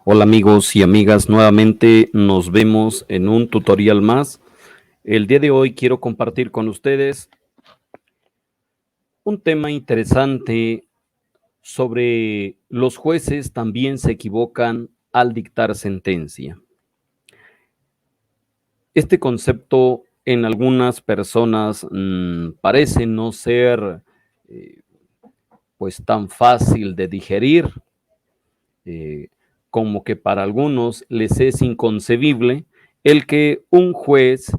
Hola amigos y amigas, nuevamente nos vemos en un tutorial más. El día de hoy quiero compartir con ustedes un tema interesante sobre los jueces también se equivocan al dictar sentencia. Este concepto en algunas personas parece no ser eh, pues tan fácil de digerir, eh, como que para algunos les es inconcebible el que un juez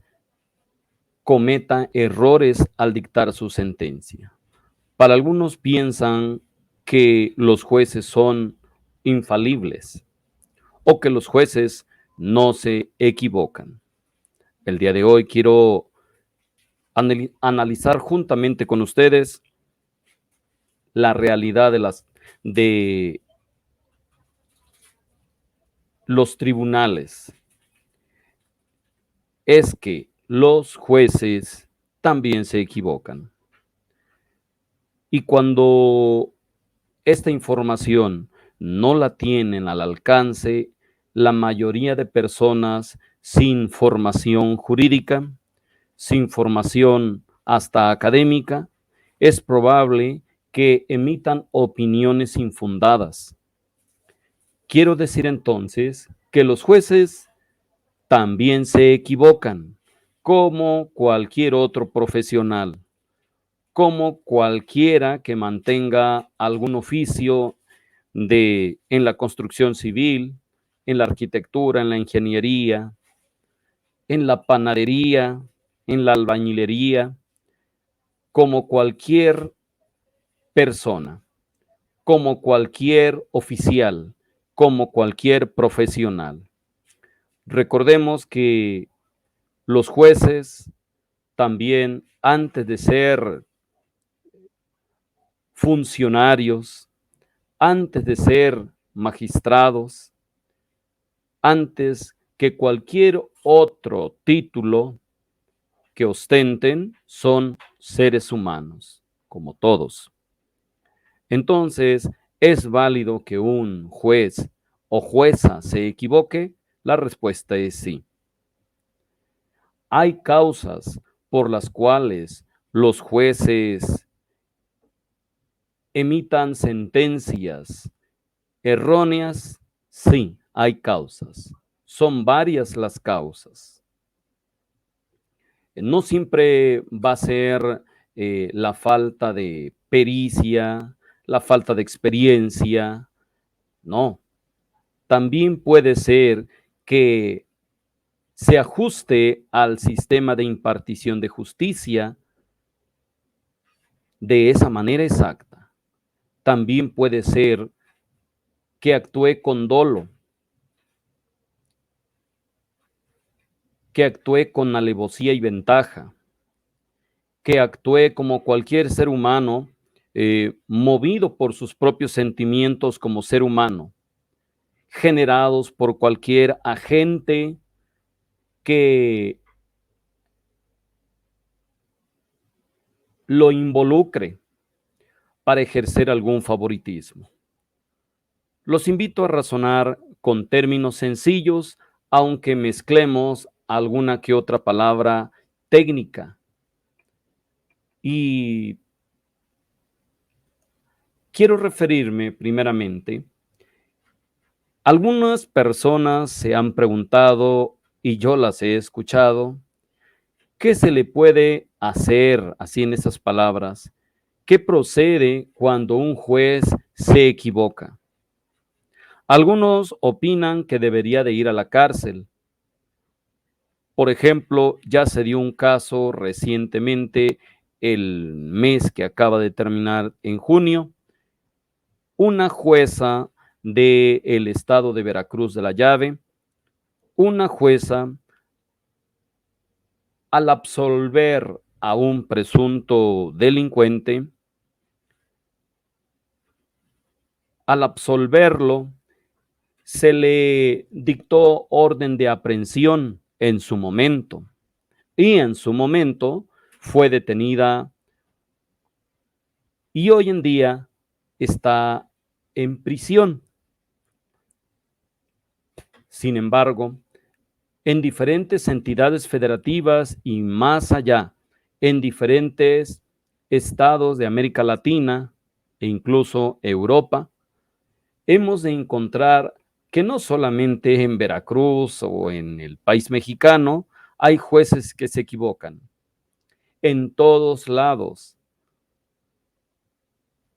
cometa errores al dictar su sentencia. Para algunos piensan que los jueces son infalibles o que los jueces no se equivocan. El día de hoy quiero analizar juntamente con ustedes la realidad de los tribunales. Es que los jueces también se equivocan. Y cuando esta información no la tienen al alcance la mayoría de personas sin formación jurídica, sin formación hasta académica, es probable que emitan opiniones infundadas. Quiero decir entonces que los jueces también se equivocan, como cualquier otro profesional, como cualquiera que mantenga algún oficio en la construcción civil, en la arquitectura, en la ingeniería, en la panadería, en la albañilería, como cualquier persona, como cualquier oficial, como cualquier profesional. Recordemos que los jueces también, antes de ser funcionarios, antes de ser magistrados, antes que cualquier otro título que ostenten, son seres humanos, como todos. Entonces, ¿es válido que un juez o jueza se equivoque? La respuesta es sí. ¿Hay causas por las cuales los jueces emitan sentencias erróneas? Sí, hay causas. Son varias las causas. No siempre va a ser la falta de pericia, la falta de experiencia, no. También puede ser que se ajuste al sistema de impartición de justicia de esa manera exacta. También puede ser que actúe con dolo, que actúe con alevosía y ventaja, que actúe como cualquier ser humano, movido por sus propios sentimientos como ser humano, generados por cualquier agente que lo involucre para ejercer algún favoritismo. Los invito a razonar con términos sencillos, aunque mezclemos alguna que otra palabra técnica. Y quiero referirme primeramente, algunas personas se han preguntado, y yo las he escuchado, ¿qué se le puede hacer, así en esas palabras? ¿Qué procede cuando un juez se equivoca? Algunos opinan que debería de ir a la cárcel. Por ejemplo, ya se dio un caso recientemente, el mes que acaba de terminar en junio, una jueza del estado de Veracruz de la Llave, una jueza al absolver a un presunto delincuente, al absolverlo, se le dictó orden de aprehensión en su momento y en su momento fue detenida y hoy en día está en prisión. Sin embargo, en diferentes entidades federativas y más allá, en diferentes estados de América Latina e incluso Europa, hemos de encontrar que no solamente en Veracruz o en el país mexicano hay jueces que se equivocan. En todos lados,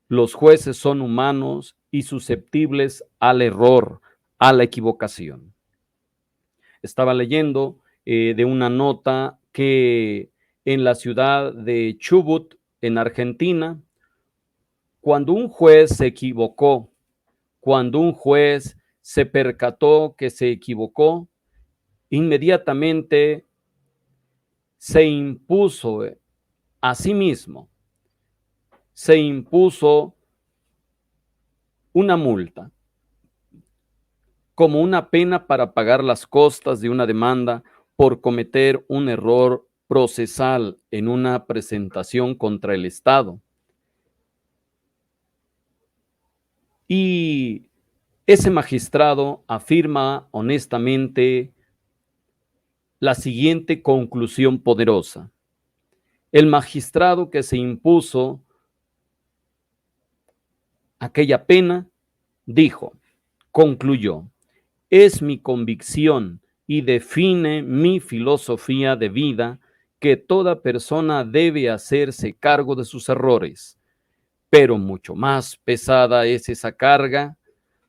los jueces son humanos y susceptibles al error, a la equivocación. Estaba leyendo de una nota que en la ciudad de Chubut, en Argentina, cuando un juez se equivocó, cuando un juez se percató que se equivocó, inmediatamente se impuso a sí mismo, se impuso una multa como una pena para pagar las costas de una demanda por cometer un error procesal en una presentación contra el Estado. Y ese magistrado afirma honestamente la siguiente conclusión poderosa. El magistrado que se impuso aquella pena dijo, concluyó, es mi convicción y define mi filosofía de vida que toda persona debe hacerse cargo de sus errores, pero mucho más pesada es esa carga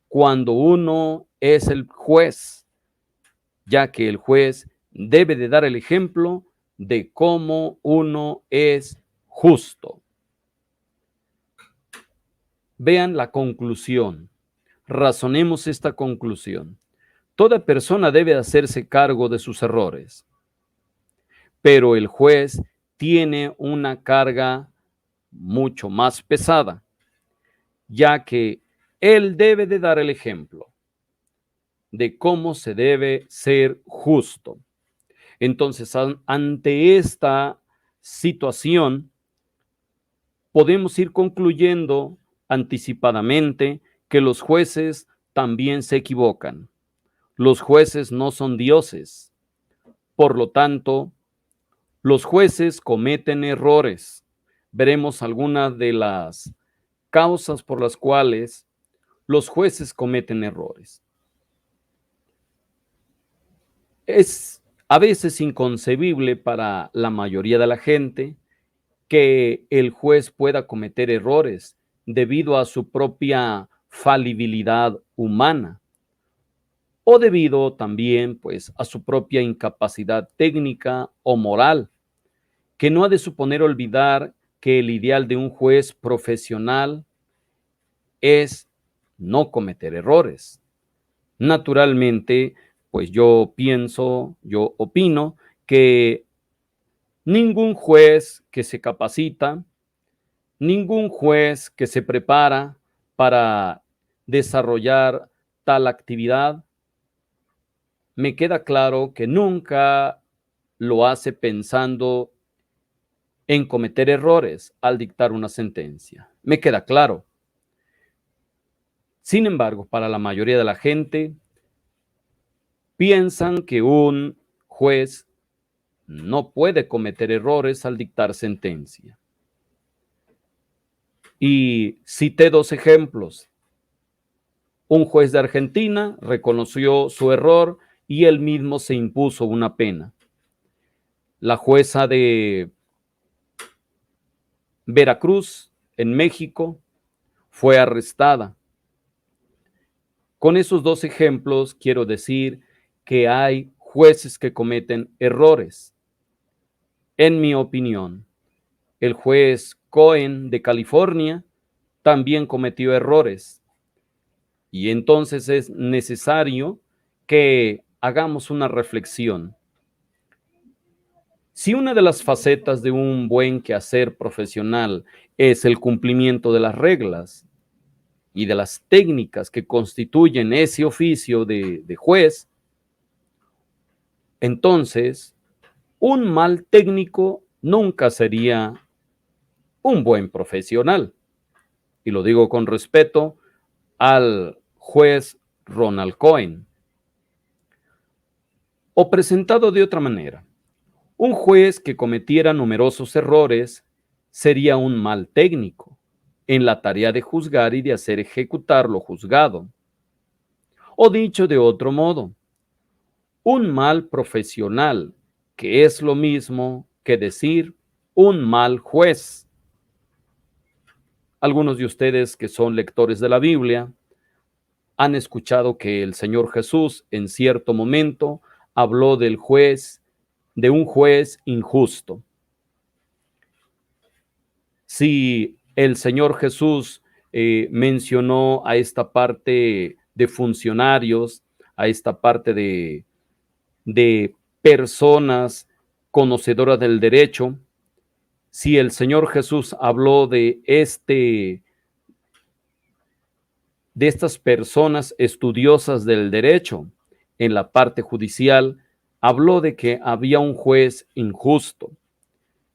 cuando uno es el juez, ya que el juez debe de dar el ejemplo de cómo uno es justo. Vean la conclusión, razonemos esta conclusión. Toda persona debe hacerse cargo de sus errores, pero el juez tiene una carga mucho más pesada, ya que él debe de dar el ejemplo de cómo se debe ser justo. Entonces, ante esta situación, podemos ir concluyendo anticipadamente que los jueces también se equivocan. Los jueces no son dioses. Por lo tanto, los jueces cometen errores. Veremos algunas de las causas por las cuales los jueces cometen errores. Es a veces inconcebible para la mayoría de la gente que el juez pueda cometer errores debido a su propia falibilidad humana o debido también pues a su propia incapacidad técnica o moral, que no ha de suponer olvidar que el ideal de un juez profesional es no cometer errores. Naturalmente, pues yo pienso, yo opino que ningún juez que se capacita, ningún juez que se prepara para desarrollar tal actividad, me queda claro que nunca lo hace pensando en cometer errores al dictar una sentencia. Me queda claro. Sin embargo, para la mayoría de la gente, piensan que un juez no puede cometer errores al dictar sentencia. Y cité dos ejemplos. Un juez de Argentina reconoció su error y él mismo se impuso una pena. La jueza de Veracruz, en México, fue arrestada. Con esos dos ejemplos quiero decir que hay jueces que cometen errores. En mi opinión, el juez Cohen de California también cometió errores. Y entonces es necesario que hagamos una reflexión. Si una de las facetas de un buen quehacer profesional es el cumplimiento de las reglas y de las técnicas que constituyen ese oficio de juez, entonces un mal técnico nunca sería un buen profesional. Y lo digo con respeto al juez Ronald Cohen. O presentado de otra manera, un juez que cometiera numerosos errores sería un mal técnico en la tarea de juzgar y de hacer ejecutar lo juzgado. O dicho de otro modo, un mal profesional, que es lo mismo que decir un mal juez. Algunos de ustedes que son lectores de la Biblia han escuchado que el Señor Jesús en cierto momento habló del juez, de un juez injusto. Si el Señor Jesús mencionó a esta parte de funcionarios, a esta parte de personas conocedoras del derecho, si el Señor Jesús habló de estas personas estudiosas del derecho en la parte judicial, habló de que había un juez injusto.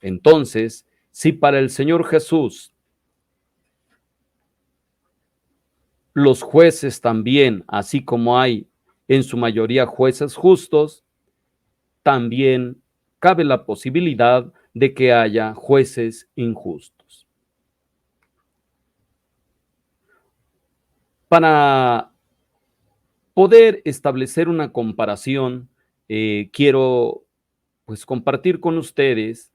Entonces, si para el Señor Jesús los jueces también, así como hay en su mayoría jueces justos, también cabe la posibilidad de que haya jueces injustos. Para poder establecer una comparación, quiero pues compartir con ustedes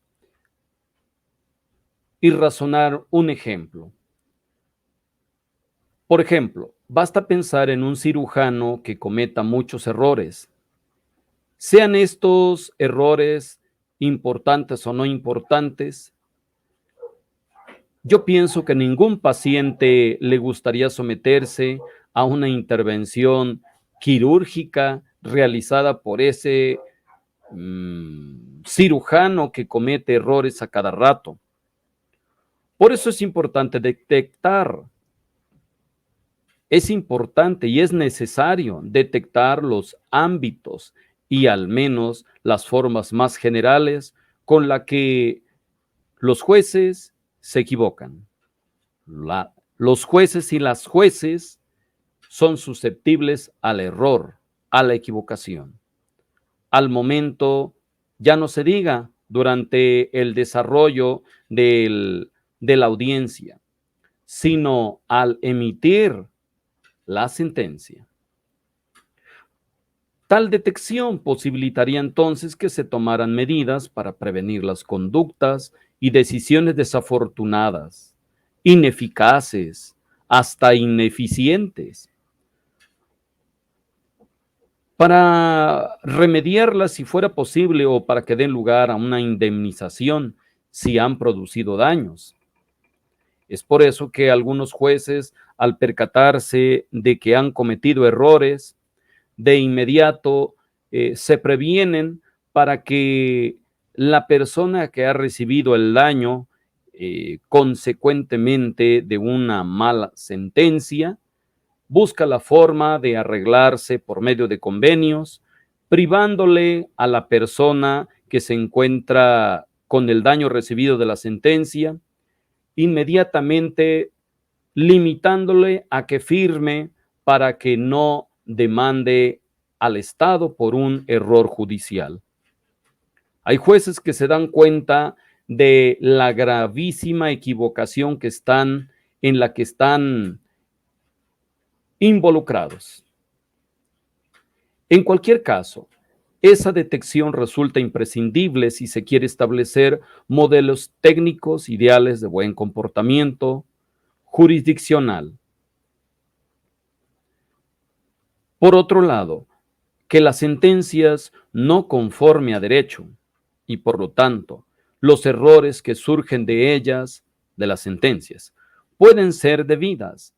y razonar un ejemplo. Por ejemplo, basta pensar en un cirujano que cometa muchos errores. Sean estos errores importantes o no importantes, yo pienso que ningún paciente le gustaría someterse a una intervención quirúrgica realizada por ese cirujano que comete errores a cada rato. Por eso es importante detectar, es importante y es necesario detectar los ámbitos y al menos las formas más generales con la que los jueces se equivocan. Los jueces y las jueces son susceptibles al error, a la equivocación. Al momento, ya no se diga, durante el desarrollo de la audiencia, sino al emitir la sentencia. Tal detección posibilitaría entonces que se tomaran medidas para prevenir las conductas y decisiones desafortunadas, ineficaces, hasta ineficientes, para remediarlas si fuera posible o para que den lugar a una indemnización si han producido daños. Es por eso que algunos jueces, al percatarse de que han cometido errores, de inmediato se previenen para que la persona que ha recibido el daño consecuentemente de una mala sentencia, busca la forma de arreglarse por medio de convenios, privándole a la persona que se encuentra con el daño recibido de la sentencia, inmediatamente limitándole a que firme para que no demande al Estado por un error judicial. Hay jueces que se dan cuenta de la gravísima equivocación en la que están involucrados. En cualquier caso, esa detección resulta imprescindible si se quiere establecer modelos técnicos ideales de buen comportamiento jurisdiccional. Por otro lado, que las sentencias no conforme a derecho y por lo tanto los errores que surgen de ellas, de las sentencias, pueden ser debidas.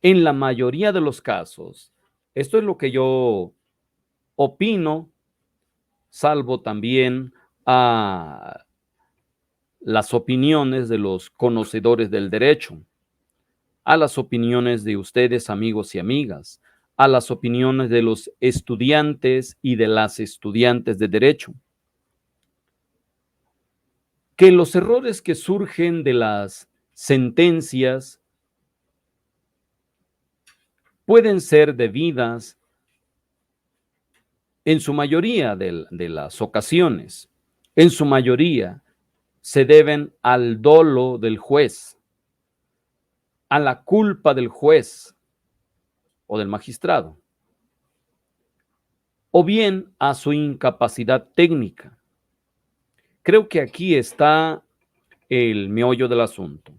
En la mayoría de los casos, esto es lo que yo opino, salvo también a las opiniones de los conocedores del derecho, a las opiniones de ustedes, amigos y amigas, a las opiniones de los estudiantes y de las estudiantes de derecho. Que los errores que surgen de las sentencias pueden ser debidas en su mayoría de las ocasiones, en su mayoría, se deben al dolo del juez, a la culpa del juez o del magistrado, o bien a su incapacidad técnica. Creo que aquí está el meollo del asunto.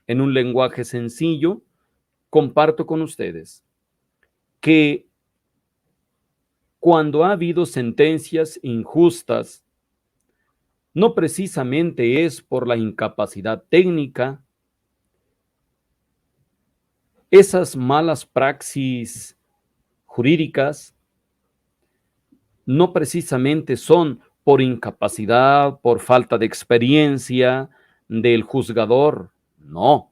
En un lenguaje sencillo, comparto con ustedes que cuando ha habido sentencias injustas, no precisamente es por la incapacidad técnica, esas malas praxis jurídicas no precisamente son por incapacidad, por falta de experiencia del juzgador, no,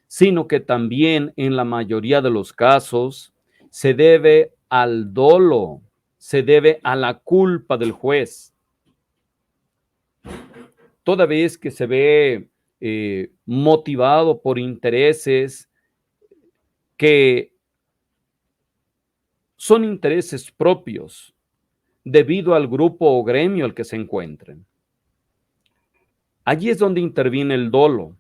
sino que también en la mayoría de los casos se debe al dolo, se debe a la culpa del juez. Toda vez que se ve motivado por intereses que son intereses propios debido al grupo o gremio al que se encuentren. Allí es donde interviene el dolo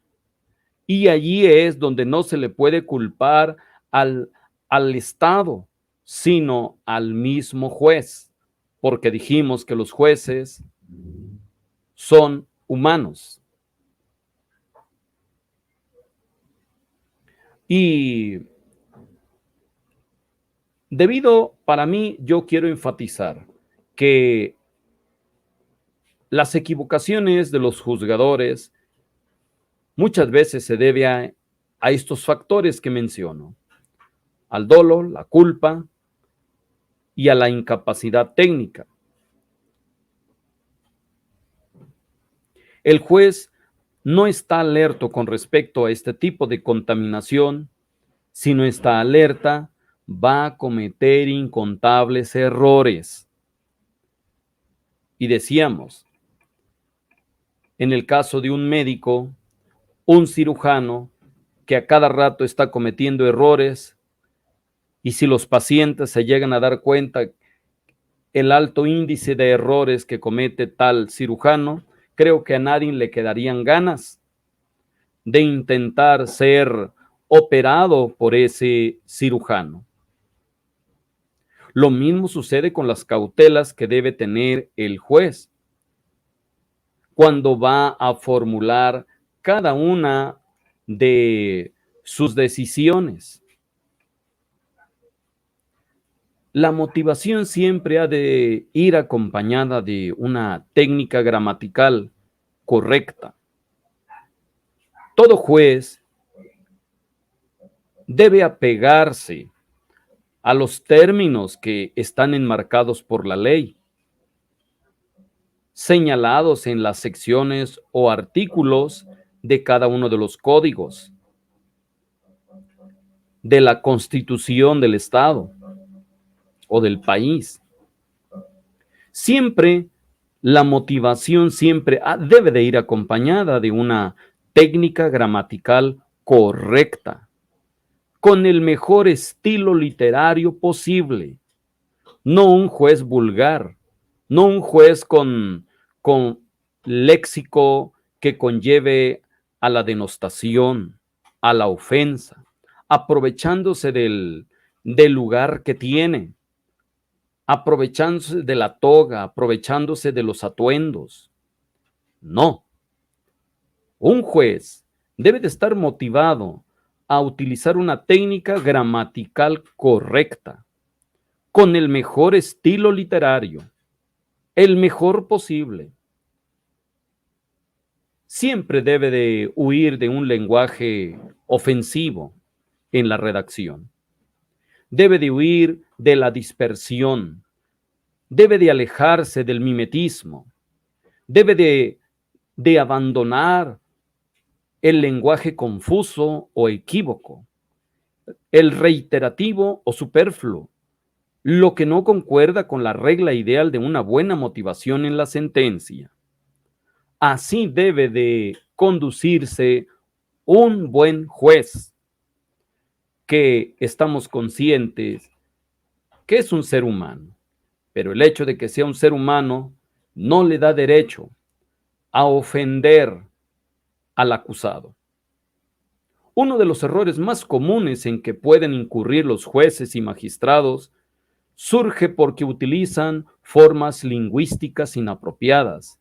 y allí es donde no se le puede culpar al Estado, sino al mismo juez, porque dijimos que los jueces son humanos. Y para mí, yo quiero enfatizar que las equivocaciones de los juzgadores muchas veces se debe a estos factores que menciono, al dolo, la culpa y a la incapacidad técnica. El juez no está alerta con respecto a este tipo de contaminación, sino está alerta, va a cometer incontables errores. Y decíamos, en el caso de un médico, un cirujano que a cada rato está cometiendo errores, y si los pacientes se llegan a dar cuenta el alto índice de errores que comete tal cirujano, creo que a nadie le quedarían ganas de intentar ser operado por ese cirujano. Lo mismo sucede con las cautelas que debe tener el juez cuando va a formular cada una de sus decisiones. La motivación siempre ha de ir acompañada de una técnica gramatical correcta. Todo juez debe apegarse a los términos que están enmarcados por la ley, señalados en las secciones o artículos de cada uno de los códigos de la Constitución del Estado o del país. Siempre la motivación debe de ir acompañada de una técnica gramatical correcta, con el mejor estilo literario posible, no un juez vulgar, no un juez con léxico que conlleve a la denostación, a la ofensa, aprovechándose del lugar que tiene, aprovechándose de la toga, aprovechándose de los atuendos. No. Un juez debe de estar motivado a utilizar una técnica gramatical correcta, con el mejor estilo literario, el mejor posible. Siempre debe de huir de un lenguaje ofensivo en la redacción. Debe de huir de la dispersión. Debe de alejarse del mimetismo. Debe de abandonar el lenguaje confuso o equívoco, el reiterativo o superfluo, lo que no concuerda con la regla ideal de una buena motivación en la sentencia. Así debe de conducirse un buen juez, que estamos conscientes que es un ser humano, pero el hecho de que sea un ser humano no le da derecho a ofender al acusado. Uno de los errores más comunes en que pueden incurrir los jueces y magistrados surge porque utilizan formas lingüísticas inapropiadas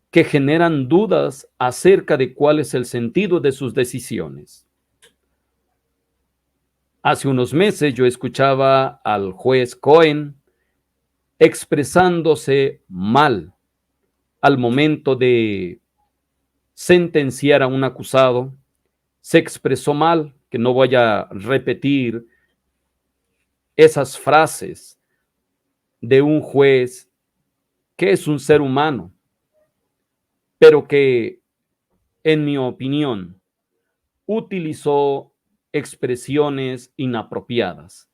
que generan dudas acerca de cuál es el sentido de sus decisiones. Hace unos meses yo escuchaba al juez Cohen expresándose mal al momento de sentenciar a un acusado. Se expresó mal, que no voy a repetir esas frases de un juez que es un ser humano, pero que, en mi opinión, utilizó expresiones inapropiadas.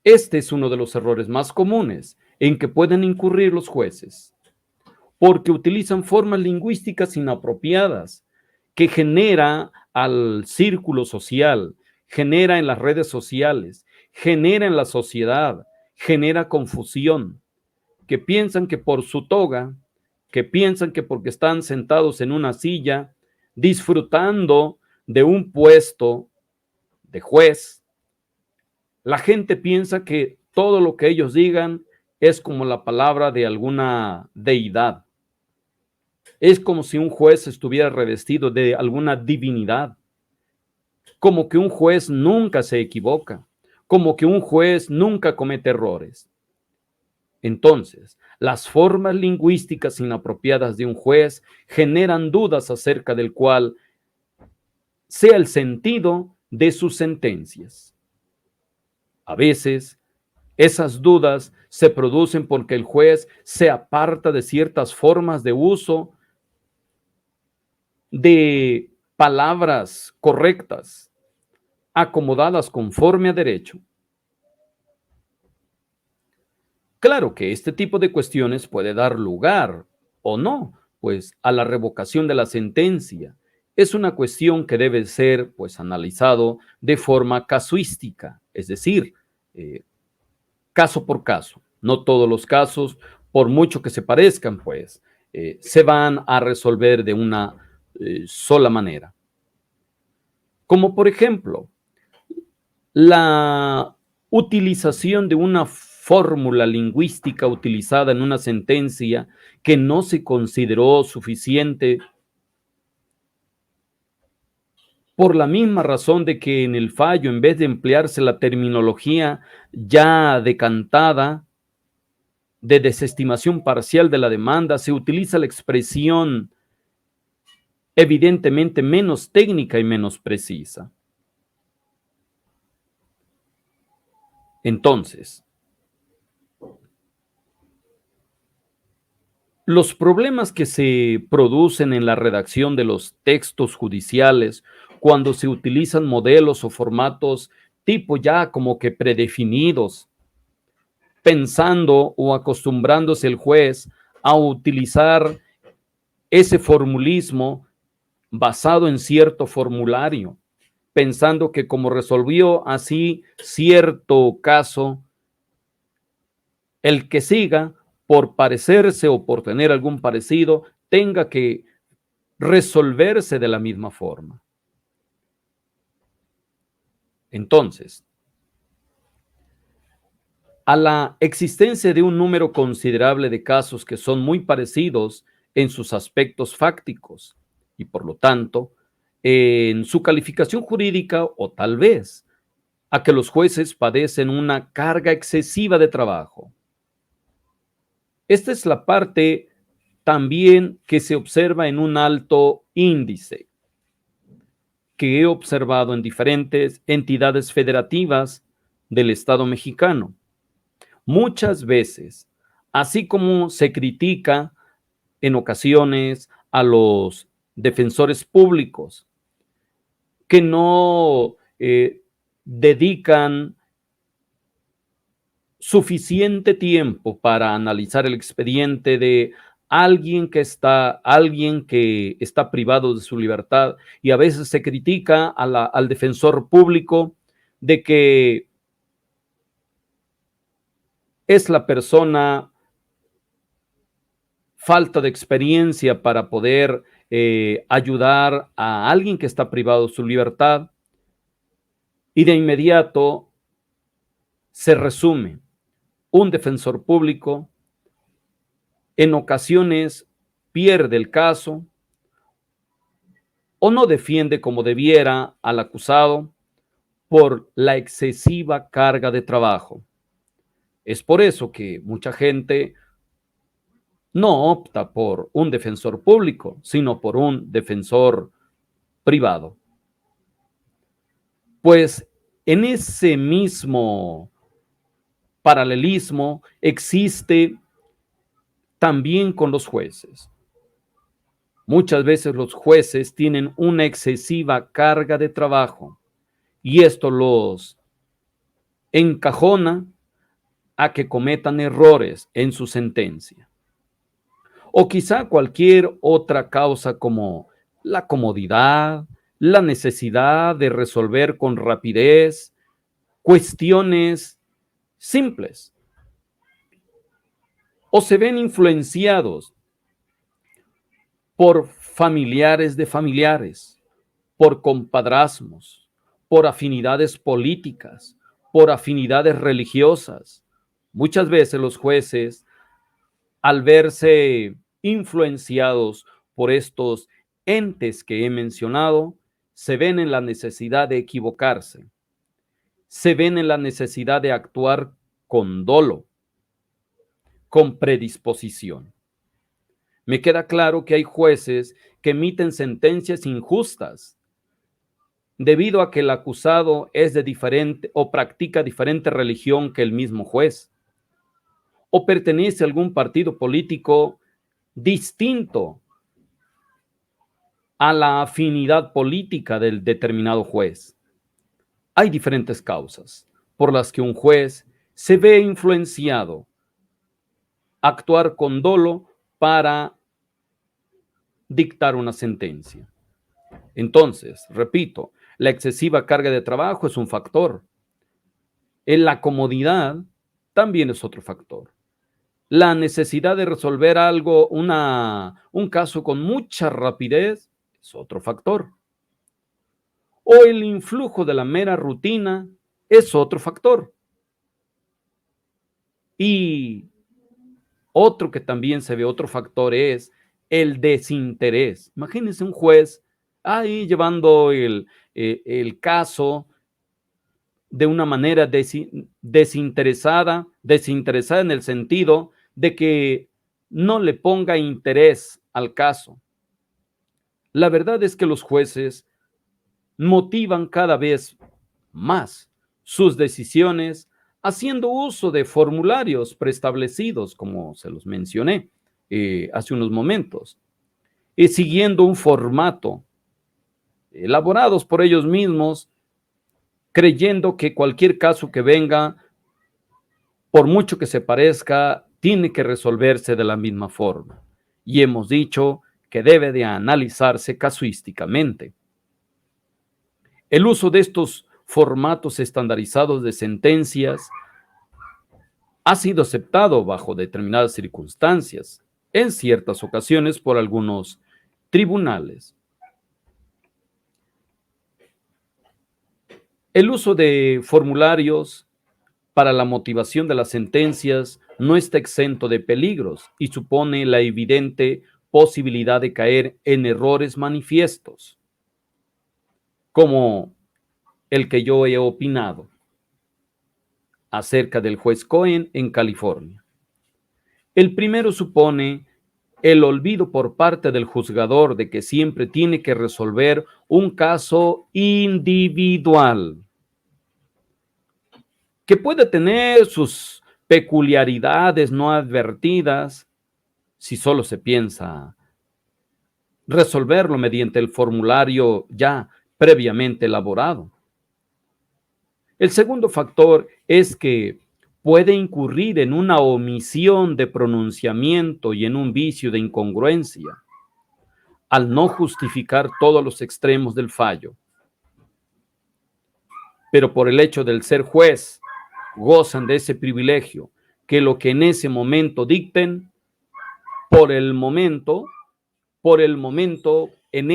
Este es uno de los errores más comunes en que pueden incurrir los jueces, porque utilizan formas lingüísticas inapropiadas que genera al círculo social, genera en las redes sociales, genera en la sociedad, genera confusión, que piensan que por su toga, que piensan que porque están sentados en una silla, disfrutando de un puesto de juez, la gente piensa que todo lo que ellos digan es como la palabra de alguna deidad. Es como si un juez estuviera revestido de alguna divinidad, como que un juez nunca se equivoca, como que un juez nunca comete errores. Entonces, las formas lingüísticas inapropiadas de un juez generan dudas acerca del cual sea el sentido de sus sentencias. A veces, esas dudas se producen porque el juez se aparta de ciertas formas de uso de palabras correctas, acomodadas conforme a derecho. Claro que este tipo de cuestiones puede dar lugar o no, pues a la revocación de la sentencia. Es una cuestión que debe ser pues analizado de forma casuística, es decir, eh, caso por caso. No todos los casos, por mucho que se parezcan, pues se van a resolver de una sola manera. Como por ejemplo, la utilización de una fórmula lingüística utilizada en una sentencia que no se consideró suficiente por la misma razón de que en el fallo, en vez de emplearse la terminología ya decantada de desestimación parcial de la demanda, se utiliza la expresión evidentemente menos técnica y menos precisa. Entonces, los problemas que se producen en la redacción de los textos judiciales cuando se utilizan modelos o formatos tipo ya como que predefinidos, pensando o acostumbrándose el juez a utilizar ese formulismo basado en cierto formulario, pensando que como resolvió así cierto caso, el que siga, por parecerse o por tener algún parecido, tenga que resolverse de la misma forma. Entonces, a la existencia de un número considerable de casos que son muy parecidos en sus aspectos fácticos y por lo tanto en su calificación jurídica o tal vez a que los jueces padecen una carga excesiva de trabajo. Esta es la parte también que se observa en un alto índice que he observado en diferentes entidades federativas del Estado mexicano. Muchas veces, así como se critica en ocasiones a los defensores públicos que no dedican suficiente tiempo para analizar el expediente de alguien que está privado de su libertad, y a veces se critica al defensor público de que es la persona falta de experiencia para poder ayudar a alguien que está privado de su libertad, y de inmediato se resume. Un defensor público en ocasiones pierde el caso o no defiende como debiera al acusado por la excesiva carga de trabajo. Es por eso que mucha gente no opta por un defensor público, sino por un defensor privado. Pues en ese mismo paralelismo existe también con los jueces. Muchas veces los jueces tienen una excesiva carga de trabajo y esto los encajona a que cometan errores en su sentencia. O quizá cualquier otra causa como la comodidad, la necesidad de resolver con rapidez cuestiones simples. O se ven influenciados por familiares de familiares, por compadrazgos, por afinidades políticas, por afinidades religiosas. Muchas veces los jueces, al verse influenciados por estos entes que he mencionado, se ven en la necesidad de equivocarse, se ven en la necesidad de actuar con dolo, con predisposición. Me queda claro que hay jueces que emiten sentencias injustas debido a que el acusado es de diferente o practica diferente religión que el mismo juez, o pertenece a algún partido político distinto a la afinidad política del determinado juez. Hay diferentes causas por las que un juez se ve influenciado a actuar con dolo para dictar una sentencia. Entonces, repito, la excesiva carga de trabajo es un factor. En la comodidad también es otro factor. La necesidad de resolver algo, un caso con mucha rapidez, es otro factor. O el influjo de la mera rutina es otro factor. Y otro que también se ve, otro factor es el desinterés. Imagínense un juez ahí llevando el caso de una manera desinteresada en el sentido de que no le ponga interés al caso. La verdad es que los jueces motivan cada vez más sus decisiones haciendo uso de formularios preestablecidos, como se los mencioné hace unos momentos, y siguiendo un formato elaborados por ellos mismos, creyendo que cualquier caso que venga, por mucho que se parezca, tiene que resolverse de la misma forma. Y hemos dicho que debe de analizarse casuísticamente. El uso de estos formatos estandarizados de sentencias ha sido aceptado bajo determinadas circunstancias, en ciertas ocasiones por algunos tribunales. El uso de formularios para la motivación de las sentencias no está exento de peligros y supone la evidente posibilidad de caer en errores manifiestos, como el que yo he opinado acerca del juez Cohen en California. El primero supone el olvido por parte del juzgador de que siempre tiene que resolver un caso individual, que puede tener sus peculiaridades no advertidas si solo se piensa resolverlo mediante el formulario ya previamente elaborado. El segundo factor es que puede incurrir en una omisión de pronunciamiento y en un vicio de incongruencia al no justificar todos los extremos del fallo. pero por el hecho del ser juez, gozan de ese privilegio, que lo que en ese momento dicten, por el momento, en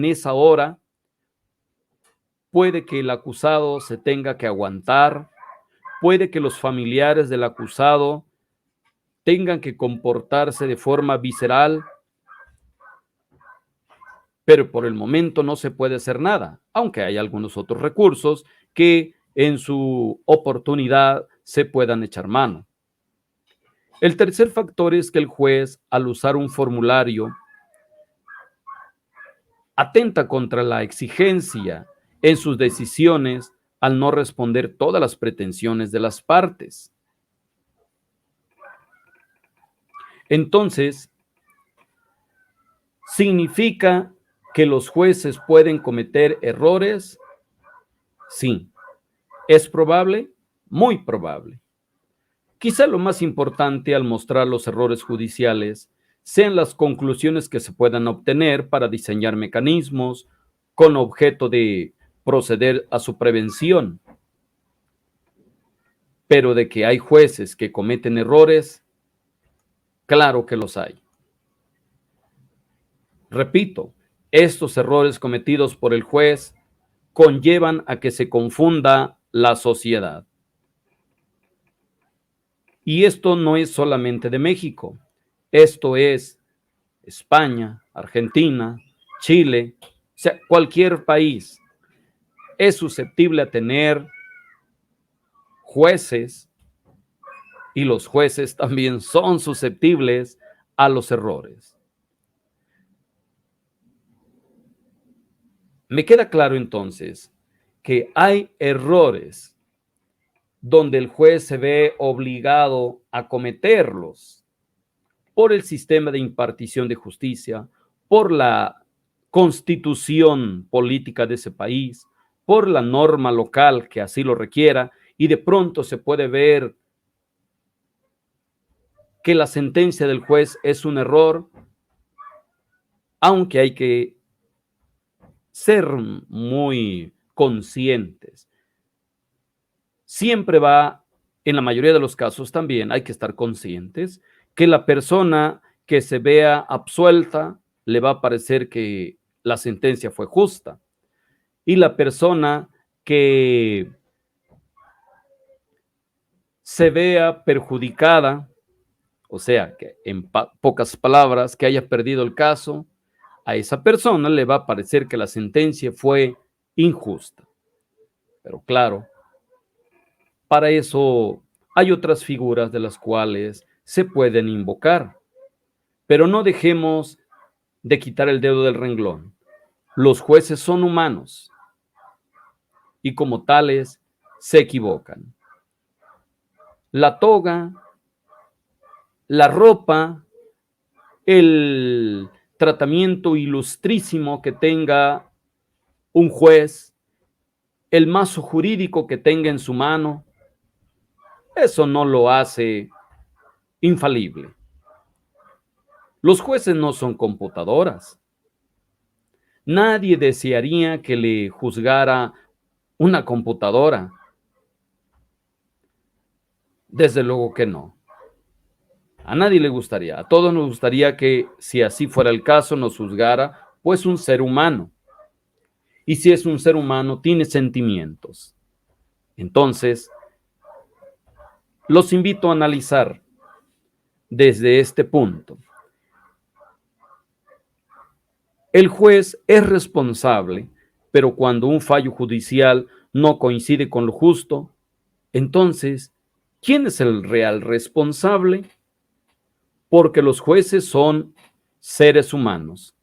esa hora, puede que el acusado se tenga que aguantar, puede que los familiares del acusado tengan que comportarse de forma visceral, pero por el momento no se puede hacer nada, aunque hay algunos otros recursos que en su oportunidad se puedan echar mano. El tercer factor es que el juez, al usar un formulario, atenta contra la exigencia en sus decisiones al no responder todas las pretensiones de las partes. Entonces, ¿significa que los jueces pueden cometer errores? Sí. ¿Es probable? Muy probable. Quizá lo más importante al mostrar los errores judiciales sean las conclusiones que se puedan obtener para diseñar mecanismos con objeto de proceder a su prevención. Pero de que hay jueces que cometen errores, claro que los hay. Repito, estos errores cometidos por el juez conllevan a que se confunda la sociedad. Y esto no es solamente de México, esto es España, Argentina, Chile, o sea, cualquier país es susceptible a tener jueces y los jueces también son susceptibles a los errores. Me queda claro entonces que hay errores donde el juez se ve obligado a cometerlos por el sistema de impartición de justicia, por la constitución política de ese país, por la norma local que así lo requiera, y de pronto se puede ver que la sentencia del juez es un error, aunque hay que ser muy conscientes. Siempre va, en la mayoría de los casos también hay que estar conscientes que la persona que se vea absuelta le va a parecer que la sentencia fue justa, y la persona que se vea perjudicada, o sea, que en pocas palabras, que haya perdido el caso, a esa persona le va a parecer que la sentencia fue injusta. Pero claro, para eso hay otras figuras de las cuales se pueden invocar, pero no dejemos de quitar el dedo del renglón. Los jueces son humanos y como tales se equivocan. La toga, la ropa, el tratamiento ilustrísimo que tenga un juez, el mazo jurídico que tenga en su mano, eso no lo hace infalible. Los jueces no son computadoras. Nadie desearía que le juzgara una computadora. Desde luego que no. A nadie le gustaría. A todos nos gustaría que, si así fuera el caso, nos juzgara, pues, un ser humano. Y si es un ser humano, tiene sentimientos. Entonces, los invito a analizar desde este punto. El juez es responsable, pero cuando un fallo judicial no coincide con lo justo, entonces, ¿quién es el real responsable? Porque los jueces son seres humanos.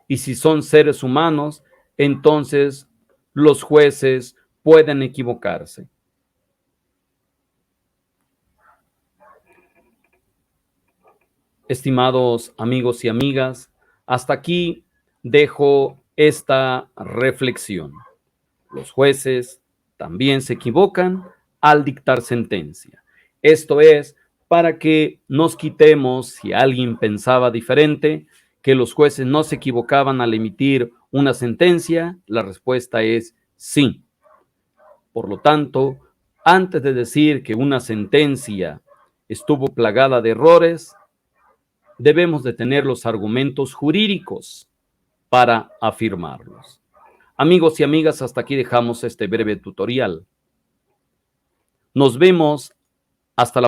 Y si son seres humanos, entonces los jueces pueden equivocarse. Estimados amigos y amigas, hasta aquí dejo esta reflexión. Los jueces también se equivocan al dictar sentencia. Esto es para que nos quitemos, si alguien pensaba diferente, que los jueces no se equivocaban al emitir una sentencia? La respuesta es sí. Por lo tanto, antes de decir que una sentencia estuvo plagada de errores, debemos de tener los argumentos jurídicos para afirmarlos. Amigos y amigas, hasta aquí dejamos este breve tutorial. Nos vemos hasta la